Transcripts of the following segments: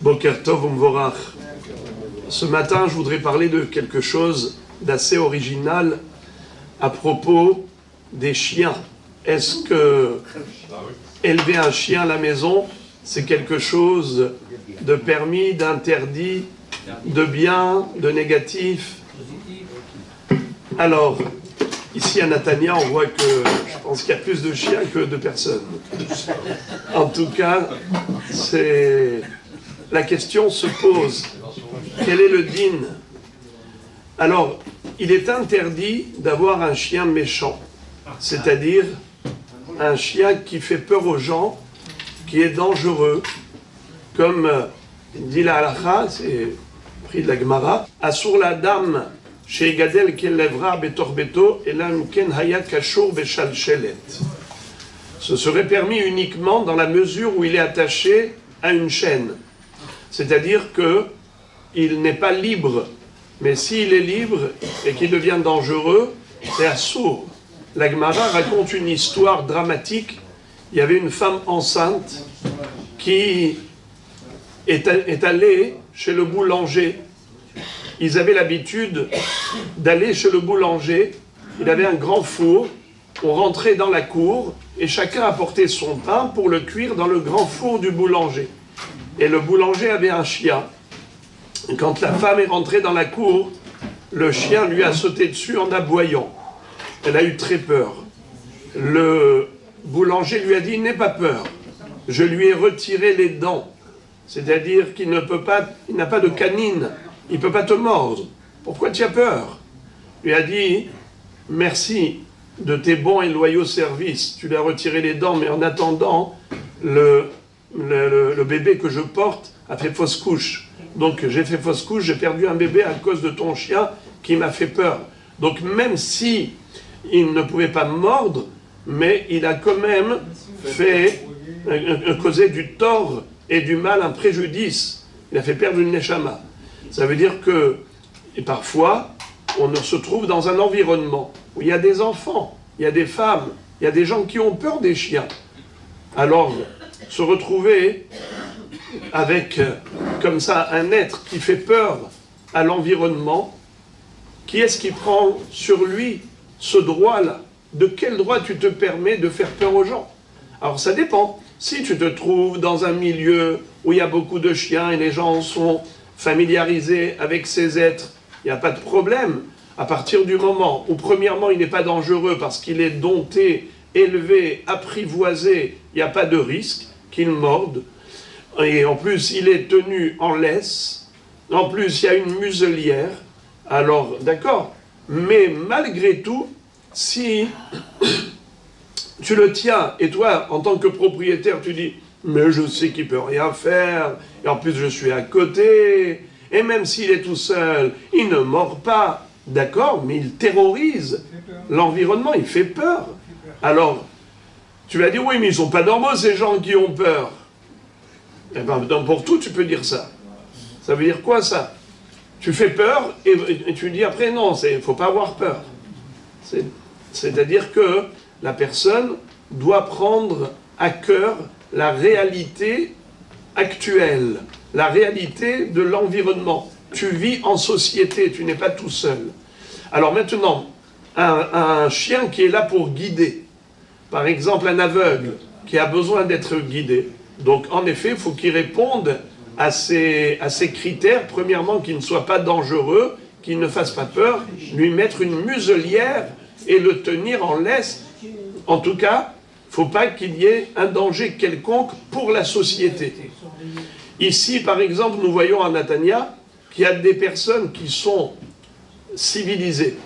Boker Tov Umvorach. Ce matin, je voudrais parler de quelque chose d'assez original à propos des chiens. Est-ce que élever un chien à la maison, c'est quelque chose de permis, d'interdit, de bien, de négatif? Alors, ici à Natania, on voit que je pense qu'il y a plus de chiens que de personnes. En tout cas, la question se pose. Quel est le din? Alors, il est interdit d'avoir un chien méchant, c'est-à-dire un chien qui fait peur aux gens, qui est dangereux, comme dit la halakha, c'est pris de la Gemara, Asur la dame chez Gadel Kelevra Betorbeto Elam Ken Haya Kashur Beshalchelet. Ce serait permis uniquement dans la mesure où il est attaché à une chaîne. C'est-à-dire qu'il n'est pas libre. Mais s'il est libre et qu'il devient dangereux, c'est assourd. La Gemara raconte une histoire dramatique. Il y avait une femme enceinte qui est allée chez le boulanger. Ils avaient l'habitude d'aller chez le boulanger. Il avait un grand four. On rentrait dans la cour et chacun apportait son pain pour le cuire dans le grand four du boulanger. Et le boulanger avait un chien. Et quand la femme est rentrée dans la cour, le chien lui a sauté dessus en aboyant. Elle a eu très peur. Le boulanger lui a dit « N'aie pas peur, je lui ai retiré les dents. » C'est-à-dire qu'il ne peut pas, il n'a pas de canine, il ne peut pas te mordre. Pourquoi tu as peur? Il lui a dit « Merci de tes bons et loyaux services. Tu lui as retiré les dents, mais en attendant, le bébé que je porte a fait fausse couche. Donc j'ai fait fausse couche, j'ai perdu un bébé à cause de ton chien qui m'a fait peur. Donc même si il ne pouvait pas mordre, mais il a quand même fait causer du tort et du mal, un préjudice. Il a fait perdre une neshama. Ça veut dire que, et parfois, on se trouve dans un environnement où il y a des enfants, il y a des femmes, il y a des gens qui ont peur des chiens. Alors, se retrouver avec, comme ça, un être qui fait peur à l'environnement, qui est-ce qui prend sur lui ce droit-là? De quel droit tu te permets de faire peur aux gens? Alors ça dépend. Si tu te trouves dans un milieu où il y a beaucoup de chiens et les gens sont familiarisés avec ces êtres, il n'y a pas de problème. À partir du moment où, premièrement, il n'est pas dangereux parce qu'il est dompté, élevé, apprivoisé, il n'y a pas de risque qu'il morde. Et en plus, il est tenu en laisse. En plus, il y a une muselière. Alors, d'accord. Mais malgré tout, si tu le tiens, et toi, en tant que propriétaire, tu dis « Mais je sais qu'il ne peut rien faire, et en plus je suis à côté, et même s'il est tout seul, il ne mord pas. » D'accord, mais il terrorise l'environnement, il fait peur. Alors, tu vas dire « Oui, mais ils ne sont pas normaux, ces gens qui ont peur. » Eh bien, pour tout, tu peux dire ça. Ça veut dire quoi, ça? Tu fais peur, et tu dis après « Non, il ne faut pas avoir peur. » C'est-à-dire que la personne doit prendre à cœur la réalité actuelle, la réalité de l'environnement. Tu vis en société, tu n'es pas tout seul. Alors maintenant, un chien qui est là pour guider, par exemple un aveugle qui a besoin d'être guidé, donc en effet, il faut qu'il réponde à ces critères, premièrement qu'il ne soit pas dangereux, qu'il ne fasse pas peur, lui mettre une muselière et le tenir en laisse. En tout cas, il ne faut pas qu'il y ait un danger quelconque pour la société. Ici, par exemple, nous voyons à Natania qu'il y a des personnes qui sont civilisées.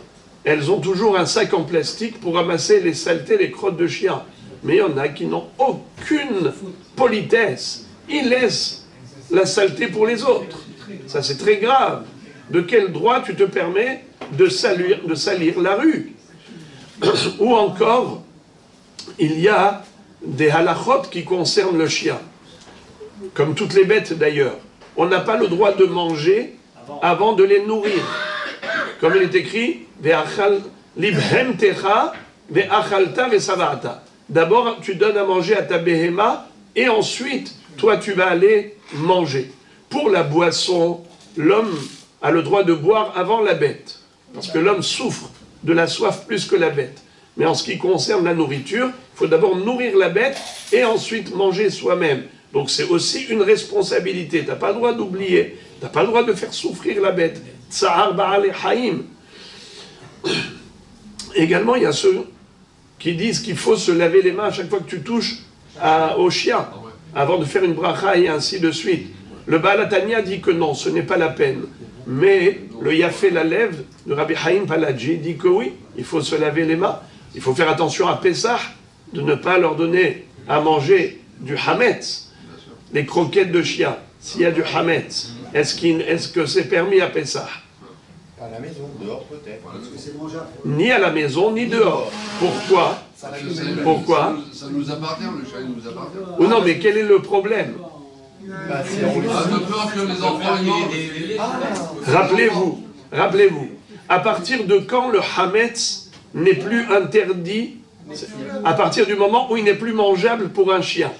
Elles ont toujours un sac en plastique pour ramasser les saletés, les crottes de chiens. Mais il y en a qui n'ont aucune politesse. Ils laissent la saleté pour les autres. Ça, c'est très grave. De quel droit tu te permets de salir la rue? Ou encore, il y a des halachot qui concernent le chien, comme toutes les bêtes d'ailleurs. On n'a pas le droit de manger avant de les nourrir. Comme il est écrit, d'abord tu donnes à manger à ta béhéma et ensuite toi tu vas aller manger. pour la boisson, l'homme a le droit de boire avant la bête. Parce que l'homme souffre de la soif plus que la bête. Mais en ce qui concerne la nourriture, il faut d'abord nourrir la bête et ensuite manger soi-même. Donc c'est aussi une responsabilité. Tu n'as pas le droit d'oublier. Tu n'as pas le droit de faire souffrir la bête. Tsahar ba'al haïm. Également, il y a ceux qui disent qu'il faut se laver les mains à chaque fois que tu touches au chien, avant de faire une bracha et ainsi de suite. Le Baal HaTanya dit que non, ce n'est pas la peine. Mais le Yafé la lève, le Rabbi Haïm Paladji, dit que oui, il faut se laver les mains. Il faut faire attention à Pessah, de ne pas leur donner à manger du hametz, les croquettes de chien. S'il y a du hametz, est-ce que c'est permis à Pessah? À la maison, dehors peut-être. Ni à la maison, ni dehors. Pourquoi? Pourquoi? Ça nous appartient, le chien nous appartient. Ou non, mais quel est le problème? De peur que les enfants y mangent. Rappelez-vous, à partir de quand le hametz n'est plus interdit? À partir du moment où il n'est plus mangeable pour un chien.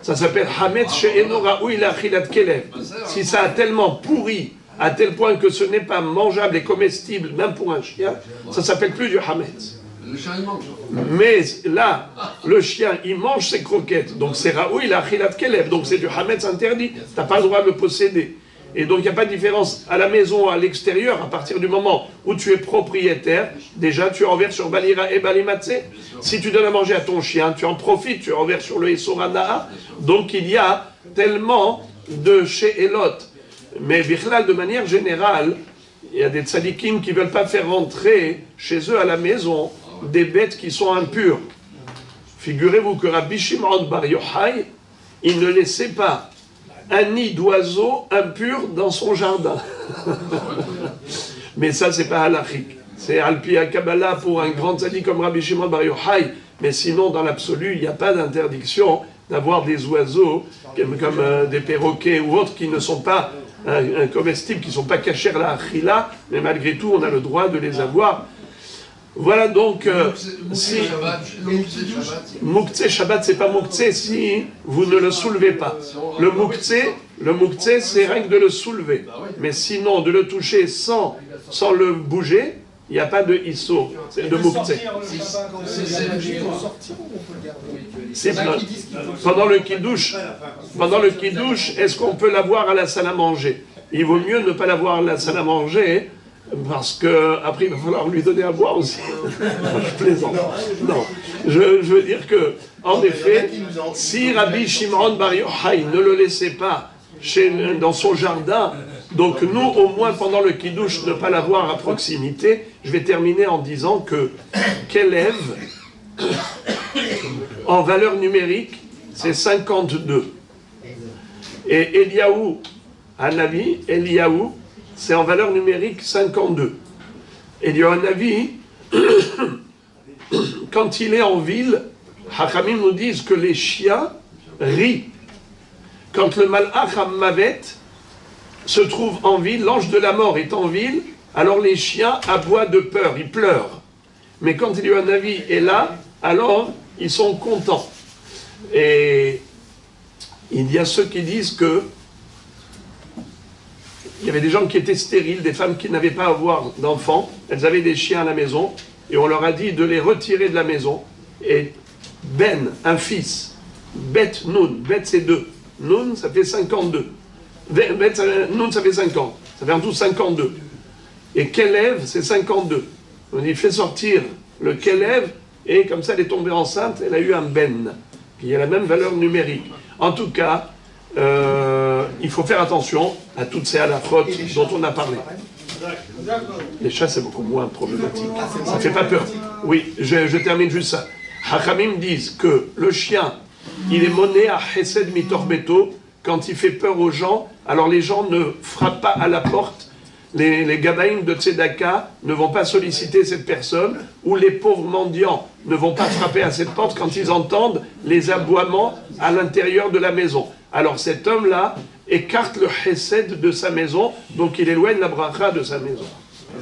Ça s'appelle hametz she'eno ra'ui l'achilat kelev. Si ça a tellement pourri, à tel point que ce n'est pas mangeable et comestible, même pour un chien, ça s'appelle plus du hametz. Le chien, il mange. Mais là, le chien, il mange ses croquettes, donc c'est raoui, la khilat kelev, donc c'est du hametz interdit, tu n'as pas le droit de le posséder. Et donc il n'y a pas de différence à la maison ou à l'extérieur, à partir du moment où tu es propriétaire, déjà tu enverses sur Balira et Balimatse. Si tu donnes à manger à ton chien, tu en profites, tu enverses sur le Essorana. Donc il y a tellement de chez Elot. Mais Bichlal, de manière générale, il y a des tzadikim qui ne veulent pas faire rentrer chez eux à la maison des bêtes qui sont impures. Figurez-vous que Rabbi Shimon Bar Yochai, il ne laissait pas un nid d'oiseau impur dans son jardin. Mais ça, c'est pas halachique. C'est Alpi Kabbalah pour un grand tzaddik comme Rabbi Shimon Bar Yochai. Mais sinon, dans l'absolu, il n'y a pas d'interdiction d'avoir des oiseaux comme des perroquets ou autres qui ne sont pas comestibles, qui ne sont pas cachés à la achila, mais malgré tout, on a le droit de les avoir. Voilà donc, si Mouktsé Shabbat, c'est pas Mouktsé si vous ne le soulevez pas. Le Mouktsé, c'est rien que de le soulever. Mais sinon, de le toucher sans le bouger, il n'y a pas de Issur, c'est de Mouktsé. Pendant le Kiddush, est-ce qu'on peut l'avoir à la salle à manger? Il vaut mieux ne pas l'avoir à la salle à manger, parce qu'après, il va falloir lui donner à boire aussi. Je plaisante. Non. Je veux dire que, en effet, si Rabbi Shimon Bar Yochai ne le laissait pas dans son jardin, donc nous, au moins pendant le Kiddush, ne pas l'avoir à proximité, je vais terminer en disant que Kelev, en valeur numérique, c'est 52. Et Eliaou, Hanavi, Eliaou, c'est en valeur numérique 52. Et il y a un avis, quand il est en ville, Hachamim nous disent que les chiens rient. Quand le Malach Hammavet se trouve en ville, l'ange de la mort est en ville, alors les chiens aboient de peur, ils pleurent. Mais quand il y a un avis est là, alors ils sont contents. Et il y a ceux qui disent que il y avait des gens qui étaient stériles, des femmes qui n'avaient pas à avoir d'enfants, elles avaient des chiens à la maison, et on leur a dit de les retirer de la maison, et Ben, un fils, Bet Nun, Bet c'est 2, Nun ça fait 52, Nun ça fait 50, ça fait en tout 52, et Kelev c'est 52, on dit fait sortir le Kelev, et comme ça elle est tombée enceinte, elle a eu un Ben, qui a la même valeur numérique. En tout cas, il faut faire attention à toutes ces halakhot dont on a parlé. Les chats, c'est beaucoup moins problématique. Ça ne fait pas peur. Oui, je termine juste ça. Hachamim disent que le chien, il est monné à Chesed Mitorbeto quand il fait peur aux gens. Alors les gens ne frappent pas à la porte. Les gabaïm de Tzedaka ne vont pas solliciter cette personne, ou les pauvres mendiants ne vont pas frapper à cette porte quand ils entendent les aboiements à l'intérieur de la maison. Alors cet homme-là écarte le chesed de sa maison, donc il éloigne la bracha de sa maison.